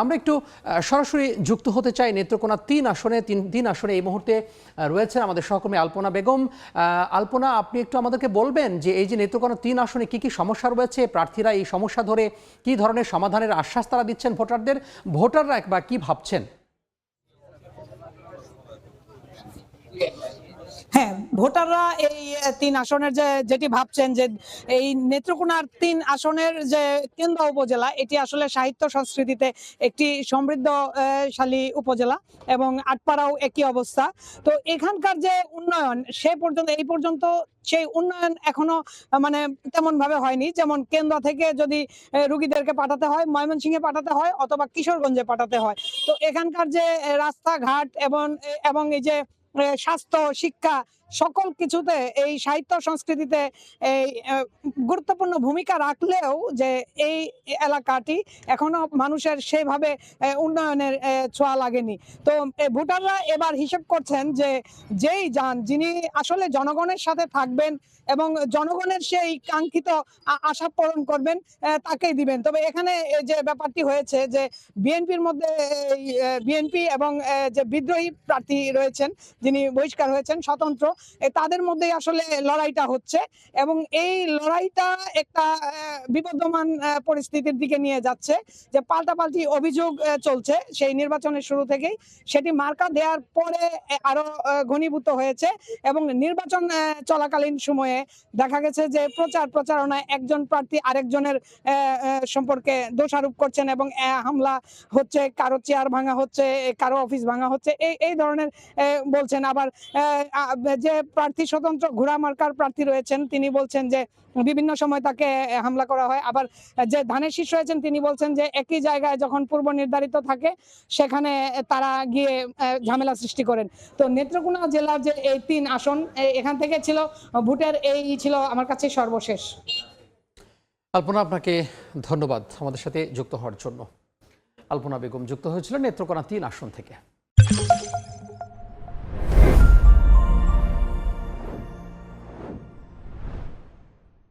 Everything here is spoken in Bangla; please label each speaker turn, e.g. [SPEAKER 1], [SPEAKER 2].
[SPEAKER 1] আমরা একটু সরাসরি যুক্ত হতে চাই নেত্রকোনা তিন আসনে এই মুহূর্তে রয়েছে আমাদের সহকর্মী আলপনা বেগম। আলপনা, আপনি একটু আমাদেরকে বলবেন যে এই যে নেত্রকোনা ৩ আসনে কি কি সমস্যা রয়েছে, প্রার্থীরা এই সমস্যা ধরে কি ধরনের সমাধানের আশ্বাস তারা দিচ্ছেন ভোটারদের, ভোটাররা বা কি ভাবছেন?
[SPEAKER 2] হ্যাঁ, ভোটাররা এই ৩ আসনের যেটি ভাবছেন যে এই নেত্রকোনার ৩ আসনের যে কেন্দ্র উপজেলা, এটি আসলে সাহিত্য সংস্কৃতিতে একটি সমৃদ্ধশালী উপজেলা এবং আটপাড়াও একই অবস্থা। তো এখানকার যে উন্নয়ন এই পর্যন্ত সেই উন্নয়ন এখনো মানে তেমন ভাবে হয়নি। যেমন কেন্দ্র থেকে যদি রোগীদেরকে পাঠাতে হয়, ময়মনসিংহে পাঠাতে হয় অথবা কিশোরগঞ্জে পাঠাতে হয়। তো এখানকার যে রাস্তাঘাট এবং এই যে স্বাস্থ্য, শিক্ষা সকল কিছুতে এই সাহিত্য সংস্কৃতিতে এই গুরুত্বপূর্ণ ভূমিকা রাখলেও যে এই এলাকাটি এখনো মানুষের সেভাবে উন্নয়নের ছোঁয়া লাগেনি। তো ভোটাররা এবার হিসেব করছেন যে যিনি আসলে জনগণের সাথে থাকবেন এবং জনগণের সেই কাঙ্ক্ষিত আশা পূরণ করবেন, তাকেই দিবেন। তবে এখানে যে ব্যাপারটি হয়েছে যে বিএনপি এবং যে বিদ্রোহী প্রার্থী রয়েছেন, যিনি বহিষ্কার হয়েছেন স্বতন্ত্র, তাদের মধ্যেই আসলে লড়াইটা হচ্ছে এবং এই লড়াইটা একটা বিবদমান পরিস্থিতির দিকে নিয়ে যাচ্ছে। যে পাল্টাপাল্টি অভিযোগ চলছে সেই নির্বাচনের শুরু থেকেই, সেটি মার্কা দেওয়ার পরে আরো ঘনীভূত হয়েছে এবং নির্বাচন চলাকালীন সময়ে দেখা গেছে যে প্রচারণায় একজন প্রার্থী আরেকজনের সম্পর্কে দোষারোপ করছেন এবং হামলা হচ্ছে, কারো চেয়ার ভাঙা হচ্ছে, কারো অফিস ভাঙা হচ্ছে, এই ধরনের বলছেন। আবার যে প্রার্থী স্বতন্ত্র ঘোড়া মার্কার প্রার্থী রয়েছেন, তিনি বলছেন যে বিভিন্ন সময় তাকে হামলা করা হয়। আবার যে ধানের শীষ রয়েছেন, তিনি বলছেন যে একই জায়গায় যখন পূর্ব নির্ধারিত থাকে সেখানে তারা গিয়ে ঝামেলা সৃষ্টি করেন। তো নেত্রকোনা জেলার যে এই ৩ আসন, এখান থেকে ছিল ভোটের এই ছিল আমার কাছে সর্বশেষ।
[SPEAKER 1] আলপনা, আপনাকে ধন্যবাদ আমাদের সাথে যুক্ত হওয়ার জন্য। আলপনা বেগম যুক্ত হয়েছিলেন নেত্রকোনা ৩ আসন থেকে।